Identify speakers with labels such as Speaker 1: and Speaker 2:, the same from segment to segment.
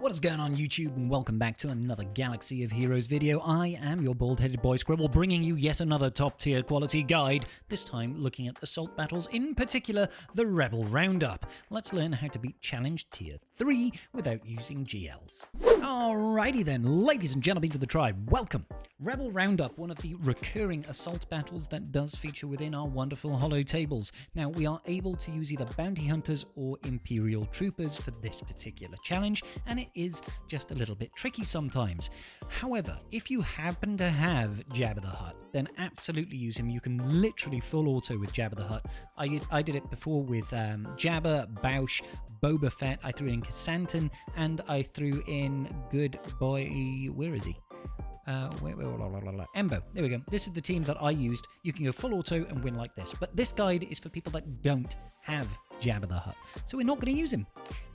Speaker 1: What is going on YouTube, and welcome back to another Galaxy of Heroes video. I am your bald-headed boy Scribble, bringing you yet another top-tier quality guide, this time looking at assault battles, in particular the Rebel Roundup. Let's learn how to beat Challenge Tier 3 without using GLs. Alrighty then, ladies and gentlemen of the tribe, welcome! Rebel Roundup, one of the recurring assault battles that does feature within our wonderful holo tables. Now, we are able to use either bounty hunters or Imperial Troopers for this particular challenge, and it is just a little bit tricky sometimes. However, if you happen to have Jabba the Hutt, then absolutely use him. You can literally full auto with Jabba the Hutt. I did it before with Jabba, Bausch, Boba Fett, I threw in Kasantan, and I threw in good boy, where is he? Embo. There we go. This is the team that I used. You can go full auto and win like this. But this guide is for people that don't have Jabba the Hutt. So we're not going to use him.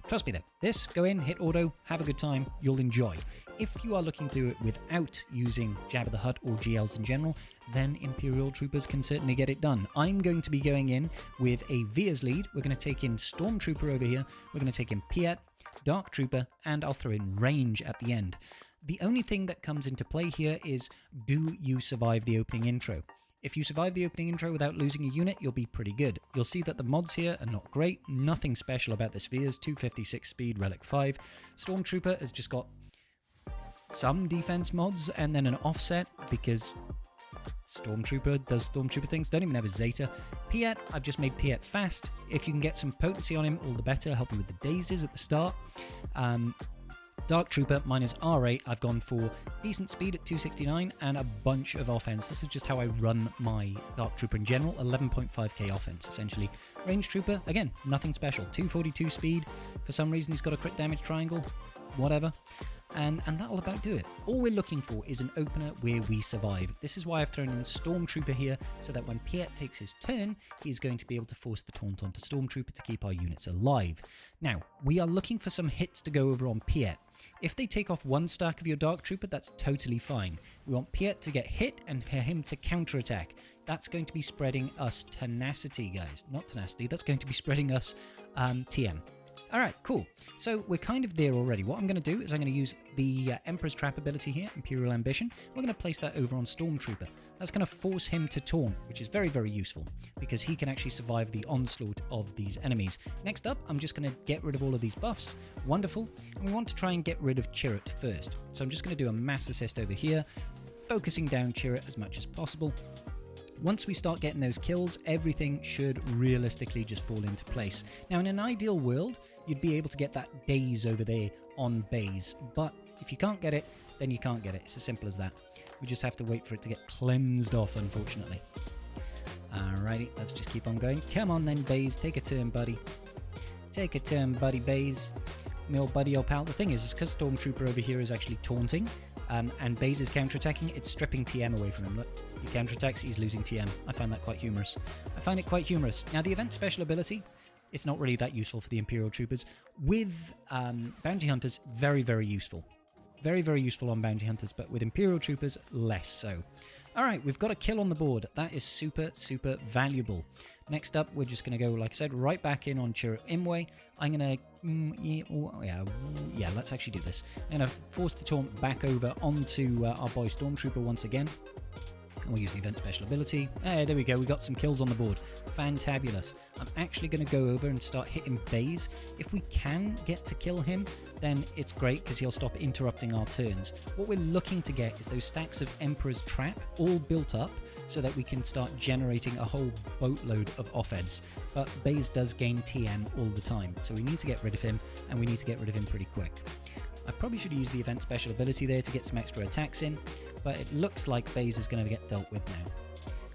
Speaker 1: Trust me though. This, go in, hit auto, have a good time, you'll enjoy. If you are looking to do it without using Jabba the Hutt or GLs in general, then Imperial Troopers can certainly get it done. I'm going to be going in with a Veers lead. We're going to take in Stormtrooper over here. We're going to take in Piet, Dark Trooper, and I'll throw in range at the end. The only thing that comes into play here is, do you survive the opening intro? If you survive the opening intro without losing a unit, you'll be pretty good. You'll see that the mods here are not great. Nothing special about this Veers. 256 speed, Relic 5. Stormtrooper has just got some defense mods and then an offset because Stormtrooper does Stormtrooper things. Don't even have a Zeta. Piet, I've just made Piet fast. If you can get some potency on him, all the better. Help you with the daisies at the start. Dark Trooper, mine is R8. I've gone for decent speed at 269 and a bunch of offense. This is just how I run my Dark Trooper in general. 11.5k offense, essentially. Range Trooper, again, nothing special. 242 speed. For some reason, he's got a crit damage triangle. Whatever. And that'll about do it. All we're looking for is an opener where we survive. This is why I've thrown in Stormtrooper here, so that when Piet takes his turn, he's going to be able to force the taunt onto Stormtrooper to keep our units alive. Now, we are looking for some hits to go over on Piet. If they take off one stack of your Dark Trooper, that's totally fine. We want Piet to get hit and for him to counterattack. That's going to be spreading us tenacity, guys. Not tenacity, that's going to be spreading us TM. Alright, cool. So we're kind of there already. What I'm going to do is I'm going to use the Emperor's Trap ability here, Imperial Ambition. We're going to place that over on Stormtrooper. That's going to force him to taunt, which is very, very useful because he can actually survive the onslaught of these enemies. Next up, I'm just going to get rid of all of these buffs. Wonderful. And we want to try and get rid of Chirrut first. So I'm just going to do a mass assist over here, focusing down Chirrut as much as possible. Once we start getting those kills, everything should realistically just fall into place. Now, in an ideal world, you'd be able to get that daze over there on Baze, but if you can't get it, then you can't get it. It's as simple as that. We just have to wait for it to get cleansed off, unfortunately. Alrighty, let's just keep on going. Come on then, Baze, take a turn, buddy. Take a turn, buddy, Baze. My old buddy, old pal. The thing is because Stormtrooper over here is actually taunting, and Baze is counterattacking, it's stripping TM away from him. Look, he counterattacks, he's losing TM. I find that quite humorous. I find it quite humorous. Now, the event special ability, it's not really that useful for the Imperial Troopers. With Bounty Hunters, very, very useful. Very, very useful on Bounty Hunters, but with Imperial Troopers, less so. Alright, we've got a kill on the board. That is super, super valuable. Next up, we're just going to go, like I said, right back in on Chirrut Imwe. I'm going to... yeah, let's actually do this. I'm going to force the taunt back over onto our boy Stormtrooper once again. And we'll use the event special ability. Hey, there we go. We got some kills on the board. Fantabulous. I'm actually going to go over and start hitting Baze. If we can get to kill him, then it's great because he'll stop interrupting our turns. What we're looking to get is those stacks of Emperor's Trap all built up so that we can start generating a whole boatload of offense. But Baze does gain TM all the time, so we need to get rid of him, and we need to get rid of him pretty quick. I probably should have used the event special ability there to get some extra attacks in, but it looks like Baze is going to get dealt with now.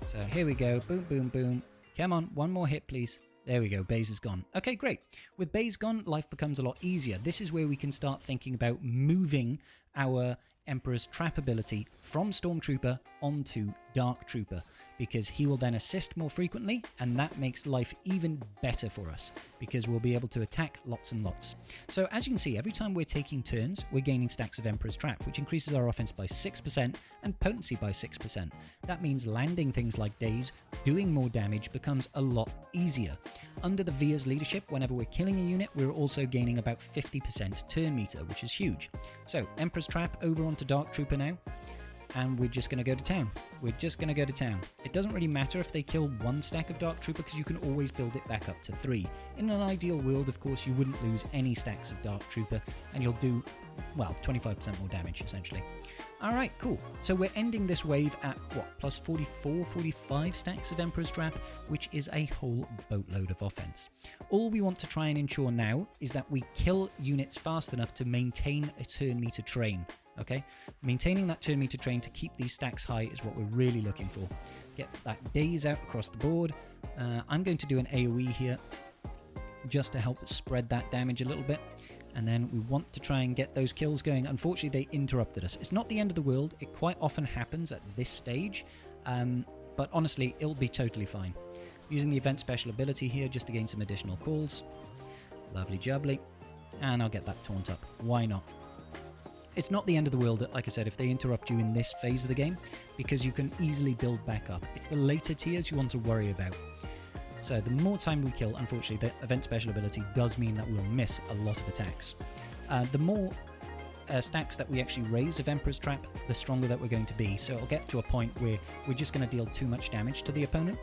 Speaker 1: So here we go. Boom, boom, boom. Come on, one more hit, please. There we go, Baze is gone. Okay, great. With Baze gone, life becomes a lot easier. This is where we can start thinking about moving our Emperor's Trap ability from Stormtrooper onto Dark Trooper, because he will then assist more frequently, and that makes life even better for us, because we'll be able to attack lots and lots. So as you can see, every time we're taking turns, we're gaining stacks of Emperor's Trap, which increases our offense by 6% and potency by 6%. That means landing things like days, doing more damage becomes a lot easier. Under the Via's leadership, whenever we're killing a unit, we're also gaining about 50% turn meter, which is huge. So Emperor's Trap over onto Dark Trooper now. And we're just going to go to town. We're just going to go to town. It doesn't really matter if they kill 1 stack of Dark Trooper, because you can always build it back up to 3. In an ideal world, of course, you wouldn't lose any stacks of Dark Trooper, and you'll do, well, 25% more damage, essentially. Alright, cool. So we're ending this wave at, what, plus 44, 45 stacks of Emperor's Trap, which is a whole boatload of offense. All we want to try and ensure now is that we kill units fast enough to maintain a turn meter train. Okay, maintaining that turn meter train to keep these stacks high is what we're really looking for. Get that days out across the board. I'm going to do an AoE here just to help spread that damage a little bit. And then we want to try and get those kills going. Unfortunately, they interrupted us. It's not the end of the world. It quite often happens at this stage. But honestly, it'll be totally fine. Using the event special ability here just to gain some additional calls. Lovely jubbly. And I'll get that taunt up. Why not? It's not the end of the world, like I said, if they interrupt you in this phase of the game, because you can easily build back up. It's the later tiers you want to worry about. So the more time we kill, unfortunately, the event special ability does mean that we'll miss a lot of attacks. The more stacks that we actually raise of Emperor's Trap, the stronger that we're going to be. So it'll get to a point where we're just going to deal too much damage to the opponent.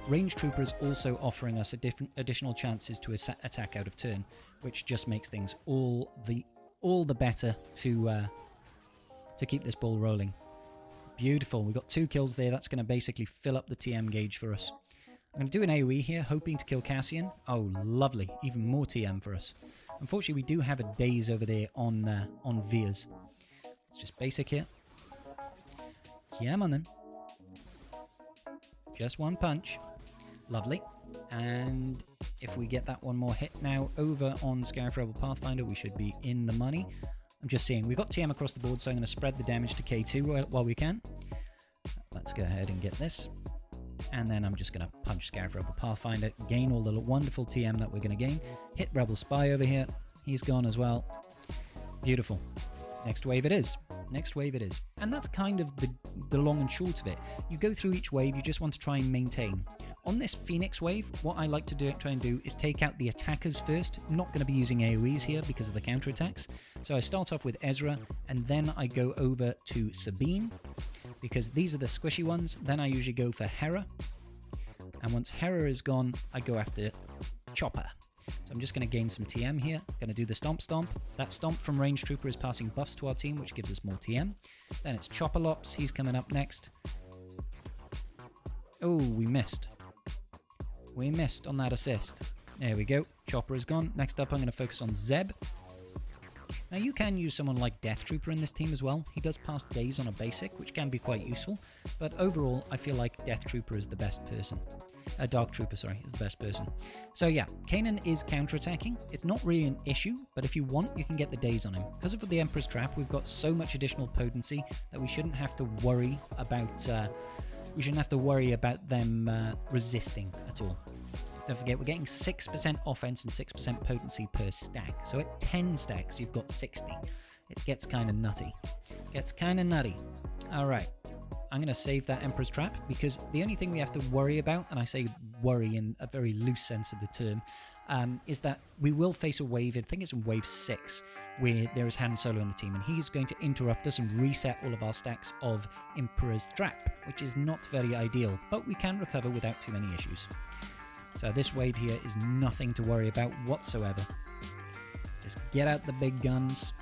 Speaker 1: Range Trooper is also offering us additional chances to attack out of turn, which just makes things all the better to keep this ball rolling. Beautiful. We got 2 kills there. That's going to basically fill up the TM gauge for us. I'm going to do an AoE here, hoping to kill Cassian. Oh, lovely. Even more TM for us. Unfortunately, we do have a daze over there on Via's. It's just basic here. Yeah, man, then. Just 1 punch. Lovely. And if we get that 1 more hit now over on Xaereth Rebel Pathfinder, we should be in the money. I'm just seeing. We've got TM across the board, so I'm going to spread the damage to K2 while we can. Let's go ahead and get this. And then I'm just going to punch Xaereth Rebel Pathfinder, gain all the wonderful TM that we're going to gain. Hit Rebel Spy over here. He's gone as well. Beautiful. Next wave it is. Next wave it is. And that's kind of the long and short of it. You go through each wave, you just want to try and maintain. On this Phoenix wave, what I like to try and do is take out the attackers first. I'm not going to be using AoEs here because of the counterattacks. So I start off with Ezra, and then I go over to Sabine, because these are the squishy ones. Then I usually go for Hera. And once Hera is gone, I go after Chopper. So I'm just going to gain some TM here. Going to do the Stomp Stomp. That Stomp from Range Trooper is passing buffs to our team, which gives us more TM. Then it's Chopper Lops. He's coming up next. Oh, we missed. We missed on that assist. There we go. Chopper is gone. Next up, I'm going to focus on Zeb. Now, you can use someone like Death Trooper in this team as well. He does pass days on a basic, which can be quite useful. But overall, I feel like Death Trooper is the best person. Dark Trooper, sorry, is the best person. So yeah, Kanan is counterattacking. It's not really an issue, but if you want, you can get the days on him. Because of the Emperor's Trap, we've got so much additional potency that we shouldn't have to worry about them resisting at all. Don't forget, we're getting 6% offense and 6% potency per stack. So at 10 stacks, you've got 60. It gets kind of nutty. All right. I'm going to save that Emperor's Trap, because the only thing we have to worry about, and I say worry in a very loose sense of the term, is that we will face a wave, I think it's in wave 6, where there is Han Solo in the team, and he's going to interrupt us and reset all of our stacks of Emperor's Trap, which is not very ideal, but we can recover without too many issues. So this wave here is nothing to worry about whatsoever. Just get out the big guns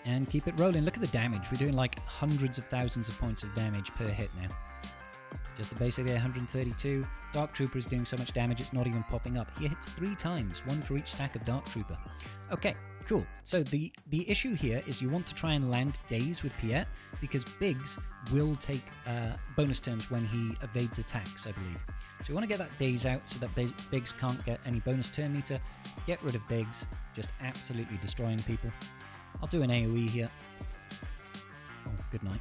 Speaker 1: and keep it rolling. Look at the damage. We're doing like hundreds of thousands of points of damage per hit now. Just the basic there, 132. Dark Trooper is doing so much damage it's not even popping up. He hits 3 times, 1 for each stack of Dark Trooper. Okay, cool. So the issue here is you want to try and land days with Piet, because Biggs will take bonus turns when he evades attacks, I believe. So we want to get that days out so that Biggs can't get any bonus turn meter. Get rid of Biggs, just absolutely destroying people. I'll do an AoE here. Oh, good night.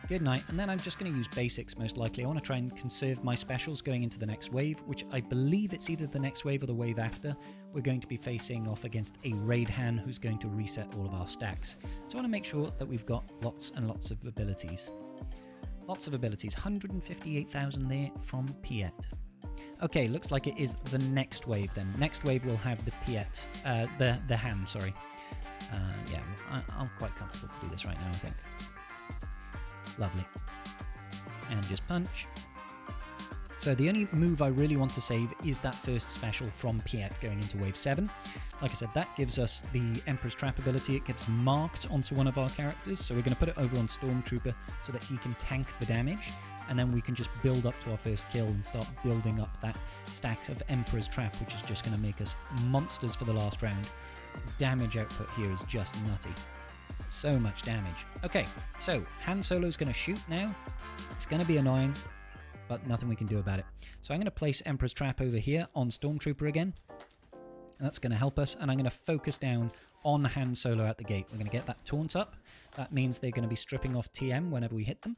Speaker 1: Good night. And then I'm just going to use basics most likely. I want to try and conserve my specials going into the next wave, which I believe it's either the next wave or the wave after. We're going to be facing off against a Raid Han who's going to reset all of our stacks. So I want to make sure that we've got lots and lots of abilities. Lots of abilities. 158,000 there from Piet. Okay, looks like it is the next wave then. Next wave we'll have the Piet, the Han, sorry. Yeah, I'm quite comfortable to do this right now, I think. Lovely. And just punch. So the only move I really want to save is that first special from Piet going into wave 7. Like I said, that gives us the Emperor's Trap ability. It gets marked onto one of our characters, so we're going to put it over on Stormtrooper so that he can tank the damage, and then we can just build up to our first kill and start building up that stack of Emperor's Trap, which is just going to make us monsters for the last round. The damage output here is just nutty. So much damage. Okay, so Han Solo's going to shoot now. It's going to be annoying, but nothing we can do about it. So I'm going to place Emperor's Trap over here on Stormtrooper again. That's going to help us, and I'm going to focus down on Han Solo at the gate. We're going to get that taunt up. That means they're going to be stripping off TM whenever we hit them.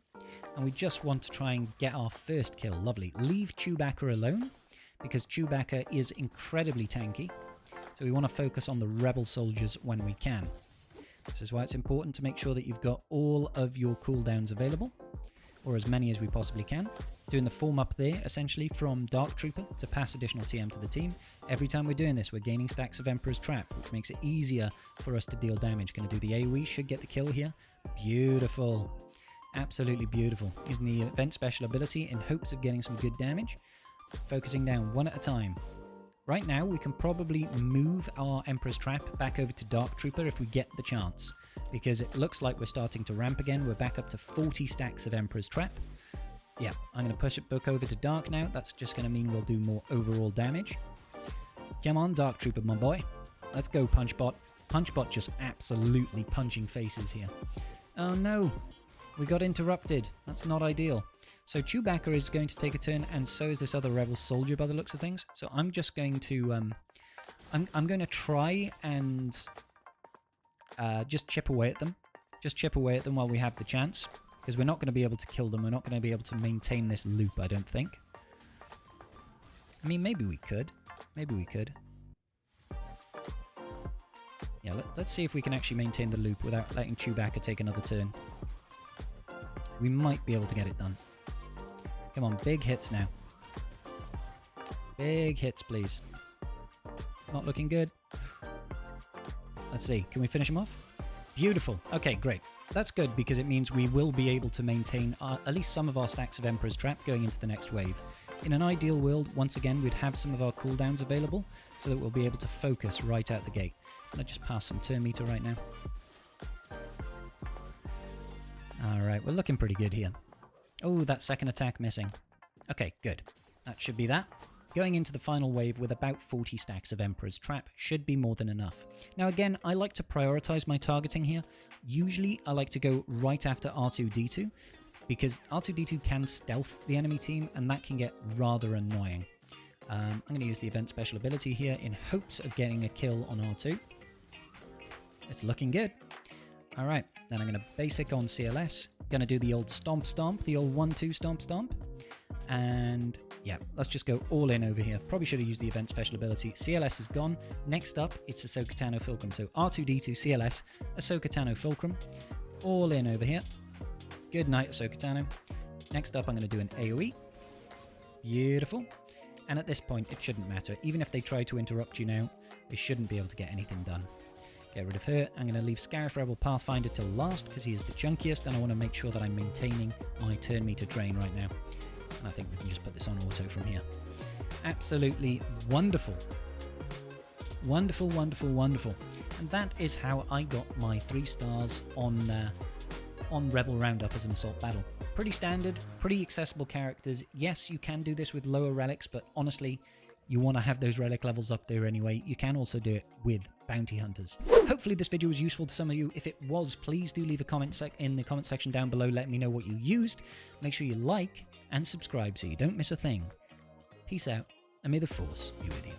Speaker 1: And we just want to try and get our first kill. Lovely. Leave Chewbacca alone, because Chewbacca is incredibly tanky. So we want to focus on the Rebel soldiers when we can. This is why it's important to make sure that you've got all of your cooldowns available, or as many as we possibly can. Doing the form up there, essentially, from Dark Trooper to pass additional TM to the team. Every time we're doing this, we're gaining stacks of Emperor's Trap, which makes it easier for us to deal damage. Going to do the AoE, should get the kill here. Beautiful. Absolutely beautiful. Using the event special ability in hopes of getting some good damage. Focusing down one at a time. Right now, we can probably move our Emperor's Trap back over to Dark Trooper if we get the chance, because it looks like we're starting to ramp again. We're back up to 40 stacks of Emperor's Trap. Yeah, I'm going to push it back over to Dark now. That's just going to mean we'll do more overall damage. Come on, Dark Trooper, my boy. Let's go, Punchbot. Punchbot just absolutely punching faces here. Oh no, we got interrupted. That's not ideal. So Chewbacca is going to take a turn, and so is this other Rebel soldier by the looks of things. So I'm just going to, I'm going to try and just chip away at them. Just chip away at them while we have the chance, because we're not going to be able to kill them. We're not going to be able to maintain this loop, I don't think. I mean, maybe we could. Maybe we could. Yeah, let's see if we can actually maintain the loop without letting Chewbacca take another turn. We might be able to get it done. Come on, big hits now. Big hits, please. Not looking good. Let's see. Can we finish him off? Beautiful. Okay, great. That's good, because it means we will be able to maintain at least some of our stacks of Emperor's Trap going into the next wave. In an ideal world, once again, we'd have some of our cooldowns available so that we'll be able to focus right out the gate. I'll just pass some turn meter right now. Alright, we're looking pretty good here. Oh, that second attack missing. Okay, good. That should be that. Going into the final wave with about 40 stacks of Emperor's Trap should be more than enough. Now again, I like to prioritize my targeting here. Usually I like to go right after R2-D2, because R2-D2 can stealth the enemy team, and that can get rather annoying. I'm going to use the event special ability here in hopes of getting a kill on R2. It's looking good. Alright, then I'm going to basic on CLS. Going to do the old stomp stomp, the old 1-2 stomp stomp. And yeah, let's just go all in over here. Probably should have used the event special ability. CLS is gone. Next up, it's Ahsoka Tano Fulcrum. So R2-D2 CLS, Ahsoka Tano Fulcrum. All in over here. Good night, Ahsoka Tano. Next up, I'm going to do an AoE. Beautiful. And at this point, it shouldn't matter. Even if they try to interrupt you now, they shouldn't be able to get anything done. Get rid of her. I'm going to leave Xaereth Rebel Pathfinder till last because he is the chunkiest, and I want to make sure that I'm maintaining my turn meter drain right now. And I think we can just put this on auto from here. Absolutely wonderful. Wonderful, wonderful, wonderful. And that is how I got my 3 stars on Rebel Roundup as an assault battle. Pretty standard, pretty accessible characters. Yes, you can do this with lower relics, but honestly, you want to have those relic levels up there anyway. You can also do it with bounty hunters. Hopefully this video was useful to some of you. If it was, please do leave a comment in the comment section down below. Let me know what you used. Make sure you like and subscribe so you don't miss a thing. Peace out, and may the Force be with you.